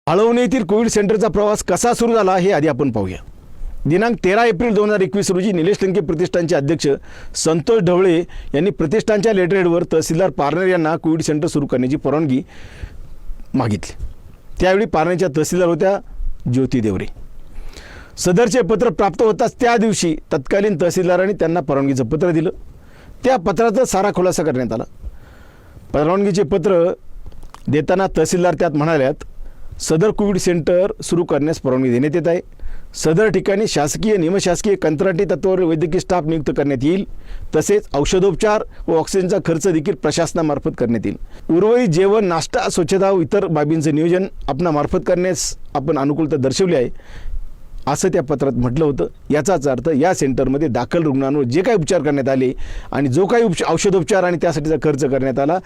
भाळवणी येथील कोविड सेंटरचा प्रवास कसा सुरू झाला हे आधी आपण पाहूया। दिनांक 13 एप्रिल 2021 रोजी निलेश लंके प्रतिष्ठानचे अध्यक्ष संतोष ढवळे यांनी प्रतिष्ठानच्या लेटरहेडवर तहसीलदार पारनेर यांना कोविड सेंटर सुरू करण्याची परवानगी मागितली। त्यावेळी पारनेरच्या तहसीलदार होत्या ज्योती देवरे। सदरचे पत्र प्राप्त होताच त्या दिवशी तत्कालीन तहसीलदारांनी त्यांना परवानगीचं पत्र दिलं। त्या पत्राचा सारा खुलासा करण्यात आला। परवानगीचे पत्र देताना तहसीलदार त्यात म्हणाल्यात, सदर कोविड सेंटर सुरू करण्यास परवानगी देण्यात येत आहे। सदर ठिकाणी शासकीय निमशासकीय कंत्राटी तत्त्वावर वैद्यकीय स्टाफ नियुक्त करण्यात येईल। तसेच औषधोपचार व ऑक्सिजनचा खर्च देखील प्रशासनामार्फत करण्यात येईल। उर्वरित जेवण, नाश्ता, स्वच्छता व इतर बाबींचं नियोजन आपणामार्फत करण्यास आपण अनुकूलता दर्शवली आहे, असं त्या पत्रात म्हटलं होतं। याचाच अर्थ या सेंटरमध्ये दाखल रुग्णांवर जे काही उपचार करण्यात आले आणि जो काही औषधोपचार आणि त्यासाठीचा खर्च करण्यात आला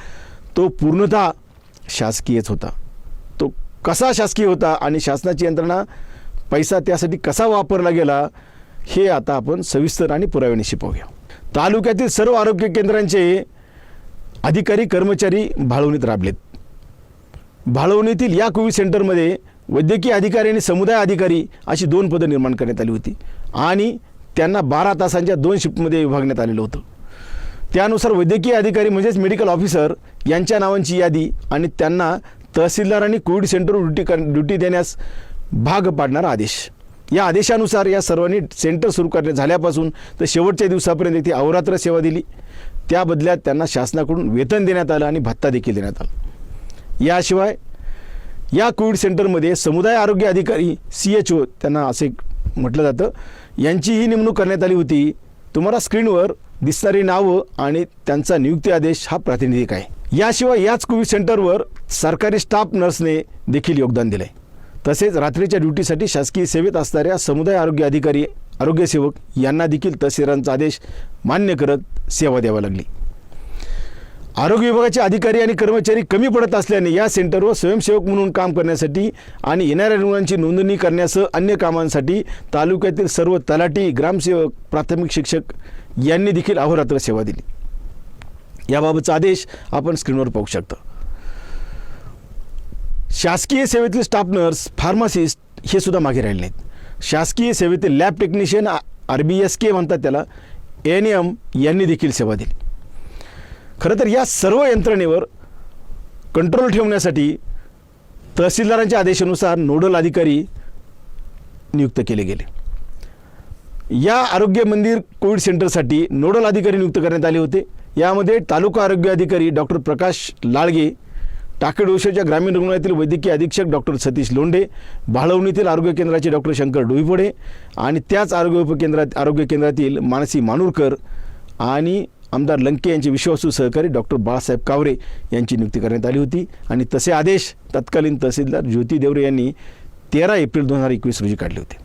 तो पूर्णतः शासकीयच होता। तो कसा शासकीय होता आणि शासनाची यंत्रणा पैसा त्यासाठी कसा वापरला गेला हे आता आपण सविस्तर आणि पुराव्यानिशी पाहूया। तालुक्यातील सर्व आरोग्य केंद्रांचे अधिकारी कर्मचारी भाळवणीत राबलेत। भाळवणीतील या कोविड सेंटरमध्ये वैद्यकीय अधिकारी आणि समुदाय अधिकारी अशी 2 पदं निर्माण करण्यात आली होती आणि त्यांना 12 तासांच्या 2 शिफ्टमध्ये विभागण्यात आलेलं होतं। त्यानुसार वैद्यकीय अधिकारी म्हणजेच मेडिकल ऑफिसर यांच्या नावांची यादी आणि त्यांना तहसीलदारांनी कोविड सेंटरवर ड्युटी देण्यास भाग पाडणारा आदेश। या आदेशानुसार या सर्वांनी सेंटर सुरू करण्यात झाल्यापासून तर शेवटच्या दिवसापर्यंत इथे अहोरात्र सेवा दिली। त्या बदल्यात त्यांना शासनाकडून वेतन देण्यात आलं आणि भत्ता देखील देण्यात आला। याशिवाय या कोविड सेंटरमध्ये समुदाय आरोग्य अधिकारी CHO त्यांना असे म्हटलं जातं, यांचीही नेमणूक करण्यात आली होती। तुम्हाला स्क्रीनवर दिसणारी नावं आणि त्यांचा नियुक्ती आदेश हा प्रातिनिधिक आहे। याशिवाय याच कोविड सेंटरवर सरकारी स्टाफ नर्सने देखील योगदान दिलं आहे। तसेच रात्रीच्या ड्युटीसाठी शासकीय सेवेत असणाऱ्या समुदाय आरोग्य अधिकारी आरोग्यसेवक यांना देखील तहसीलदारांचा आदेश मान्य करत सेवा द्यावी लागली। आरोग्य विभागाचे अधिकारी आणि कर्मचारी कमी पडत असल्याने या सेंटरवर स्वयंसेवक म्हणून काम करण्यासाठी आणि येणाऱ्या रुग्णांची नोंदणी करण्यासह अन्य कामांसाठी तालुक्यातील सर्व तलाठी, ग्रामसेवक, प्राथमिक शिक्षक यांनी देखील अहोरात्र सेवा दिली। याबाबतचा आदेश आपण स्क्रीनवर पाहू शकता। शासकीय सेवेतील स्टाफ नर्स, फार्मासिस्ट हे सुद्धा मागे राहिले नाहीत। शासकीय सेवेतील लॅब टेक्निशियन RBSK म्हणतात त्याला, ANM यांनी देखील सेवा दिली। खरं तर या सर्व यंत्रणेवर कंट्रोल ठेवण्यासाठी तहसीलदारांच्या आदेशानुसार नोडल अधिकारी नियुक्त केले गेले। या आरोग्य मंदिर कोविड सेंटरसाठी नोडल अधिकारी नियुक्त करण्यात आले होते। यामध्ये तालुका आरोग्य अधिकारी डॉक्टर प्रकाश लाळगे, टाकेडोशेच्या ग्रामीण रुग्णालयातील वैद्यकीय अधीक्षक डॉक्टर सतीश लोंढे, भाळवणीतील आरोग्य केंद्राचे डॉक्टर शंकर डोईफोडे आणि त्याच आरोग्य केंद्रातील मानसी मानूरकर आणि आमदार लंके यांचे विश्वासू सहकारी डॉक्टर बाळासाहेब कावरे यांची नियुक्ती करण्यात आली होती। आणि तसे आदेश तत्कालीन तहसीलदार ज्योती देवरे यांनी 13 एप्रिल 2021 रोजी काढले होते।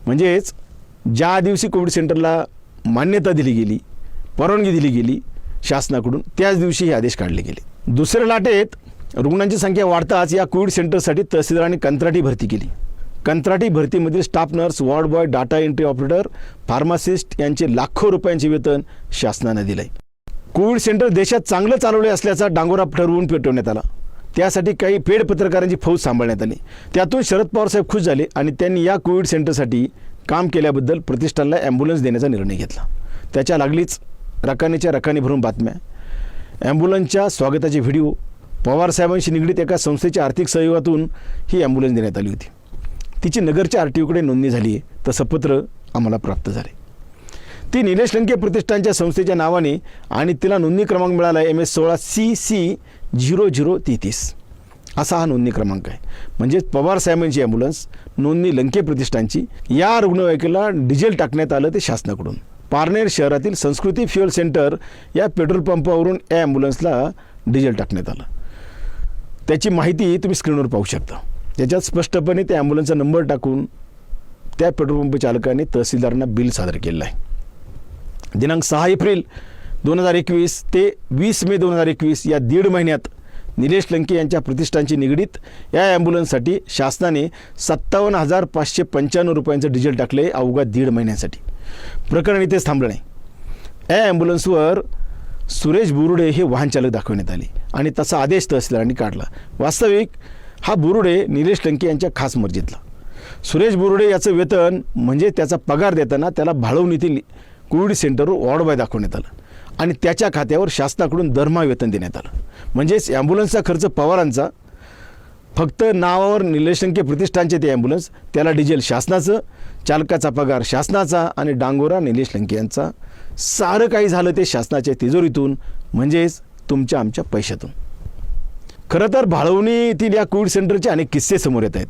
म्हणजेच ज्या दिवशी कोविड सेंटरला मान्यता दिली गेली, परवानगी दिली गेली शासनाकडून, त्याच दिवशी हे आदेश काढले गेले। दुसऱ्या लाटेत रुग्णांची संख्या वाढताच या कोविड सेंटरसाठी तहसीलदारांनी कंत्राटी भरती केली। कंत्राटी भरतीमधील staff nurse, ward boy, data entry operator, pharmacist यांचे लाखो रुपयांचे वेतन शासनाने दिले। कोविड सेंटर देशात चांगलं चालवले असल्याचा डांगोरा ठरवून पेटवण्यात आला। त्यासाठी काही पेड पत्रकारांची फौज सांभाळण्यात आली। त्यातून शरद पवार साहेब खुश झाले आणि त्यांनी या कोविड सेंटरसाठी काम केल्याबद्दल प्रतिष्ठानला ॲम्ब्युलन्स देण्याचा निर्णय घेतला। त्याच्या लागलीच रकानेच्या रकाने भरून बातम्या, ॲम्ब्युलन्सच्या स्वागताचे व्हिडिओ, पवार साहेबांशी निगडीत एका संस्थेच्या आर्थिक सहयोगातून ही ॲम्ब्युलन्स देण्यात आली होती। तिची नगरच्या RTOकडे नोंदणी झाली आहे, तसं पत्र आम्हाला प्राप्त झाले। ती निलेश लंके प्रतिष्ठानच्या संस्थेच्या नावाने आणि तिला नोंदणी क्रमांक मिळाला आहे MS16 CC 0033 असा हा नोंदणी क्रमांक आहे। म्हणजे पवार साहेबांची ॲम्ब्युलन्स नोंदणी लंके प्रतिष्ठानची। या रुग्णवाहिकेला डिझेल टाकण्यात आलं ते शासनाकडून। पारनेर शहरातील संस्कृती फ्युएल सेंटर या पेट्रोल पंपावरून या ॲम्ब्युलन्सला डिझेल टाकण्यात आलं। त्याची माहिती तुम्ही स्क्रीनवर पाहू शकता। त्याच्यात स्पष्टपणे त्या ॲम्ब्युलन्सचा नंबर टाकून त्या पेट्रोल पंप चालकाने तहसीलदारांना बिल सादर केलं आहे। दिनांक 6 एप्रिल 2021 ते 20 मे 2021 या 1.5 महिन्यात निलेश लंके यांच्या प्रतिष्ठानची निगडीत या ॲम्ब्युलन्ससाठी शासनाने 57,595 रुपयांचं डिझेल टाकले अवघा 1.5 महिन्यासाठी। प्रकरण इथेच थांबलं नाही। या ॲम्ब्युलन्सवर सुरेश बुरुडे हे वाहन चालक दाखवण्यात आले आणि तसा आदेश तहसीलदारांनी काढला। वास्तविक हा बुरुडे निलेश लंके यांच्या खास मर्जीतला. सुरेश बुरुडे याचं वेतन म्हणजे त्याचा पगार देताना त्याला भाळवून येथील कोविड सेंटरवर वॉर्ड बॉय दाखवण्यात आलं आणि त्याच्या खात्यावर शासनाकडून दरमहा वेतन देण्यात आलं. म्हणजेच ॲम्ब्युलन्सचा खर्च पवारांचा, फक्त नावावर निलेश लंके प्रतिष्ठानचे ते ॲम्ब्युलन्स, त्याला डिझेल शासनाचं, चालकाचा पगार शासनाचा आणि डांगोरा निलेश लंके यांचा. सारं काही झालं ते शासनाच्या तिजोरीतून, म्हणजेच तुमच्या आमच्या पैशातून. खरं तर भाळवणी येथील या कोविड सेंटरचे अनेक किस्से समोर येत आहेत.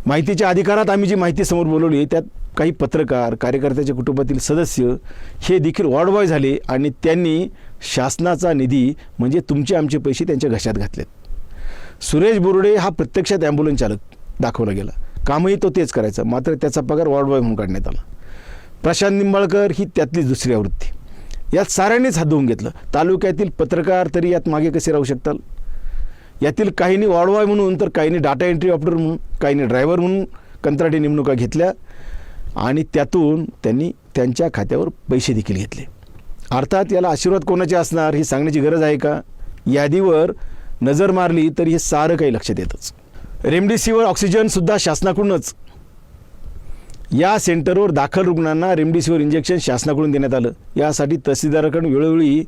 माहितीच्या अधिकारात आम्ही जी माहिती समोर बोलवली त्यात काही पत्रकार, कार्यकर्त्याच्या कुटुंबातील सदस्य हे देखील वॉर्ड बॉय झाले आणि त्यांनी शासनाचा निधी म्हणजे तुमचे आमचे पैसे त्यांच्या घशात घातलेत. सुरेश बुरुडे हा प्रत्यक्षात ॲम्ब्युलन्स चालक दाखवला गेला, कामही तो तेच करायचा, मात्र त्याचा पगार वॉर्ड बॉय म्हणून काढण्यात आला. प्रशांत निंबाळकर ही त्यातली दुसरी आवृत्ती. यात साऱ्यांनीच हात धुवून घेतलं. तालुक्यातील पत्रकार तरी यात मागे कसे राहू शकतात? यातील काहींनी वॉर्ड बॉय म्हणून, तर काहींनी डाटा एंट्री ऑपरेटर म्हणून, काहींनी ड्रायव्हर म्हणून कंत्राटी नेमणुका घेतल्या आणि त्यातून त्यांनी त्यांच्या खात्यावर पैसे देखील घेतले. अर्थात याला आशीर्वाद कोणाचे असणार ही सांगण्याची गरज आहे का? यादीवर नजर मारली तर हे सारं काही लक्षात येतच. रेमडेसिवीर ऑक्सिजनसुद्धा शासनाकडूनच. या सेंटरवर दाखल रुग्णांना रेमडेसिवीर इंजेक्शन शासनाकडून देण्यात आलं. यासाठी तहसीलदाराकडून वेळोवेळी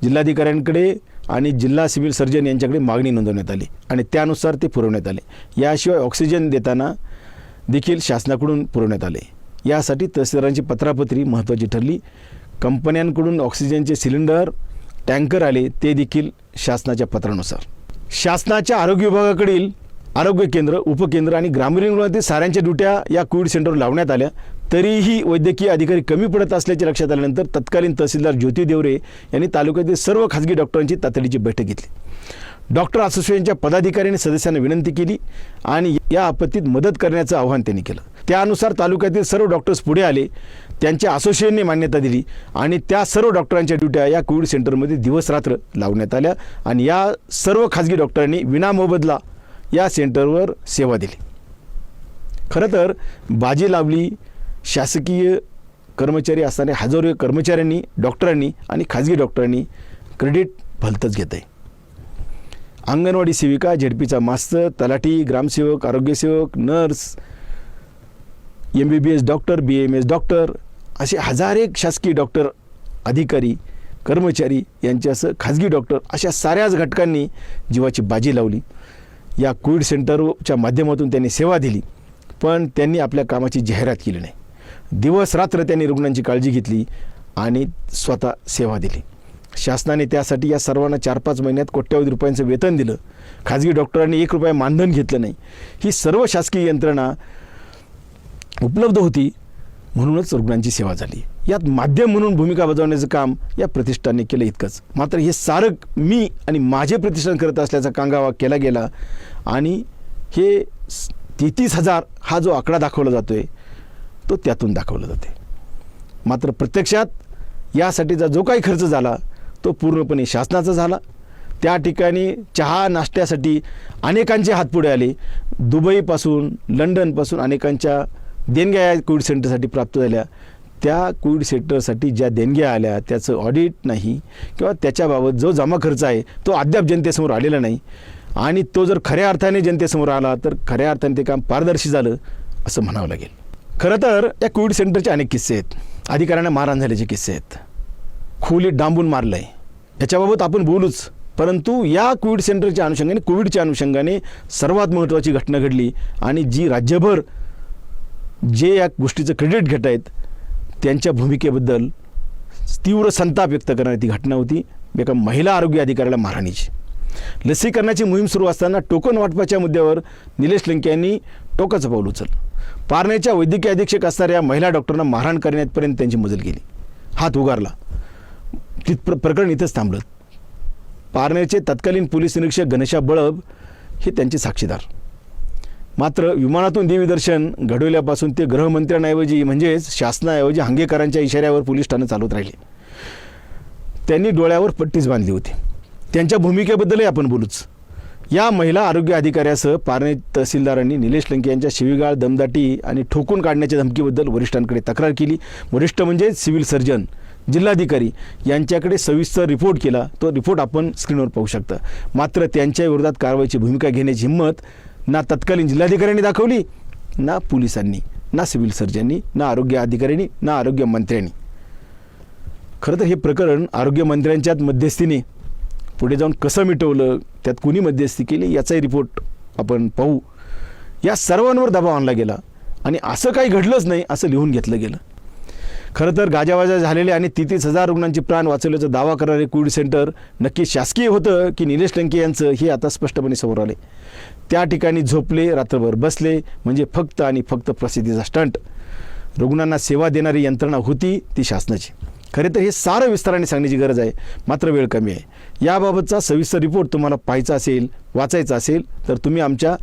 जिल्हाधिकाऱ्यांकडे आणि जिल्हा सिव्हिल सर्जन यांच्याकडे मागणी नोंदवण्यात आली आणि त्यानुसार ते पुरवण्यात आले. याशिवाय ऑक्सिजन देताना देखील शासनाकडून पुरवण्यात आले. यासाठी तहसीलदारांची पत्रापत्री महत्त्वाची ठरली. कंपन्यांकडून ऑक्सिजनचे सिलेंडर, टँकर आले ते देखील शासनाच्या पत्रानुसार. शासनाच्या आरोग्य विभागाकडील आरोग्य केंद्र, उपकेंद्र आणि ग्रामीण रुग्णालयातील साऱ्यांच्या ड्युट्या या कोविड सेंटरवर लावण्यात आल्या. तरीही वैद्यकीय अधिकारी कमी पडत असल्याचे लक्षात आल्यानंतर तत्कालीन तहसीलदार ज्योती देवरे यांनी तालुक्यातील सर्व खाजगी डॉक्टरांची तातडीची बैठक घेतली. डॉक्टर असोसिएशनच्या पदाधिकाऱ्यांनी सदस्यांना विनंती केली आणि या आपत्तीत मदत करण्याचं आवाहन त्यांनी केलं. त्यानुसार तालुक्यातील सर्व डॉक्टर्स पुढे आले, त्यांच्या असोसिएशनने मान्यता दिली आणि त्या सर्व डॉक्टरांच्या ड्युट्या या कोविड सेंटरमध्ये दिवसरात्र लावण्यात आल्या आणि या सर्व खाजगी डॉक्टरांनी विनामोबदला या सेंटरवर सेवा दिली. खरं तर बाजी लावली शासकीय कर्मचारी असणाऱ्या हजारो कर्मचाऱ्यांनी, डॉक्टरांनी आणि खाजगी डॉक्टरांनी. क्रेडिट भलतंच घेत आहे. अंगणवाडी सेविका, झेडपीचा मास्तर, तलाठी, ग्रामसेवक, आरोग्यसेवक, nurse, MBBS doctor, BAMS doctor असे हजारेक शासकीय डॉक्टर, अधिकारी, कर्मचारी यांच्यासह खाजगी डॉक्टर अशा साऱ्याच घटकांनी जीवाची बाजी लावली. या कोविड सेंटरच्या माध्यमातून त्यांनी सेवा दिली, पण त्यांनी आपल्या कामाची जाहिरात केली नाही. दिवस रात्र त्यांनी रुग्णांची काळजी घेतली आणि स्वतः सेवा दिली. शासनाने त्यासाठी या सर्वांना 4-5 महिन्यात कोट्यावधी रुपयांचं वेतन दिलं. खाजगी डॉक्टरांनी 1 रुपया मानधन घेतलं नाही. ही सर्व शासकीय यंत्रणा उपलब्ध होती म्हणूनच रुग्णांची सेवा झाली. यात माध्यम म्हणून भूमिका बजावण्याचं काम या प्रतिष्ठानने केलं इतकंच. मात्र हे सारं मी आणि माझे प्रतिष्ठान करत असल्याचा कांगावा केला गेला आणि हे 33,000 हा जो आकडा दाखवला जातो आहे तो त्यातून दाखवला जाते. मात्र प्रत्यक्षात यासाठीचा जो काही खर्च झाला तो पूर्णपणे शासनाचा झाला. त्या ठिकाणी चहा नाश्त्यासाठी अनेकांचे हात पुढे आले. दुबईपासून, लंडनपासून अनेकांच्या देणग्या या कोविड सेंटरसाठी प्राप्त झाल्या. त्या कोविड सेंटरसाठी ज्या देणग्या आल्या त्याचं ऑडिट नाही किंवा त्याच्याबाबत जो जमा खर्च आहे तो अद्याप जनतेसमोर आलेला नाही आणि तो जर खऱ्या अर्थाने जनतेसमोर आला तर खऱ्या अर्थाने ते काम पारदर्शी झालं असं म्हणावं लागेल. खरं तर या कोविड सेंटरचे अनेक किस्से आहेत. अधिकाऱ्यांना मारहाण झाल्याचे किस्से आहेत. खोलीत डांबून मारलं आहे याच्याबाबत आपण बोलूच, परंतु या कोविड सेंटरच्या अनुषंगाने, कोविडच्या अनुषंगाने सर्वात महत्त्वाची घटना घडली आणि जी राज्यभर जे या गोष्टीचं क्रेडिट घेत आहेत त्यांच्या भूमिकेबद्दल तीव्र संताप व्यक्त करणारी ती घटना होती एका महिला आरोग्य अधिकाऱ्याला मारहाणीची. लसीकरणाची मोहीम सुरू असताना टोकन वाटपाच्या मुद्द्यावर निलेश लंके यांनी टोकाचं पाऊल उचललं. पारनेरच्या वैद्यकीय अधीक्षक असणाऱ्या महिला डॉक्टरांना मारहाण करण्यापर्यंत त्यांची मजल गेली. हात उगारला. प्रकरण इथंच थांबलं. पारनेरचे तत्कालीन पोलीस निरीक्षक घनश्याम बळब हे त्यांचे साक्षीदार. मात्र विमानातून देवीदर्शन घडवल्यापासून ते गृहमंत्र्यांऐवजी म्हणजेच शासनाऐवजी हांगेकरांच्या इशाऱ्यावर पोलीस ठाणे चालवत राहिले. त्यांनी डोळ्यावर पट्टीच बांधली होती. त्यांच्या भूमिकेबद्दलही आपण बोलूच. या महिला आरोग्य अधिकाऱ्यासह पारनेर तहसीलदारांनी निलेश लंके यांच्या शिवीगाळ, दमदाटी आणि ठोकून काढण्याच्या धमकीबद्दल वरिष्ठांकडे तक्रार केली. वरिष्ठ म्हणजे सिव्हिल सर्जन जिल्हाधिकारी यांच्याकडे सविस्तर रिपोर्ट केला. तो रिपोर्ट आपण स्क्रीनवर पाहू शकता. मात्र त्यांच्या विरोधात कारवाईची भूमिका घेण्याची हिंमत ना तत्कालीन जिल्हाधिकाऱ्यांनी दाखवली, ना पोलिसांनी, ना सिव्हिल सर्जननी, ना आरोग्य अधिकाऱ्यांनी, ना आरोग्य मंत्र्यांनी. खरं तर हे प्रकरण आरोग्यमंत्र्यांच्याच मध्यस्थीने पुढे जाऊन कसं मिटवलं, त्यात कुणी मध्यस्थी केली याचाही रिपोर्ट आपण पाहू. या सर्वांवर दबाव आणला गेला आणि असं काही घडलंच नाही असं लिहून घेतलं गेलं. खरं तर गाजावाजा झालेले आणि 33,000 रुग्णांचे प्राण वाचवल्याचा दावा करणारे कोविड सेंटर नक्की शासकीय होतं की निलेश लंके यांचं, हे आता स्पष्टपणे समोर आले. त्या ठिकाणी झोपले, रात्रभर बसले म्हणजे फक्त आणि फक्त प्रसिद्धीचा स्टंट. रुग्णांना सेवा देणारी यंत्रणा होती ती शासनाची. खरे तर हे सारं विस्ताराने सांगण्याची गरज आहे, मात्र वेळ कमी आहे. याबाबतचा सविस्तर रिपोर्ट तुम्हाला पाहायचा असेल, वाचायचा असेल तर तुम्ही आमच्या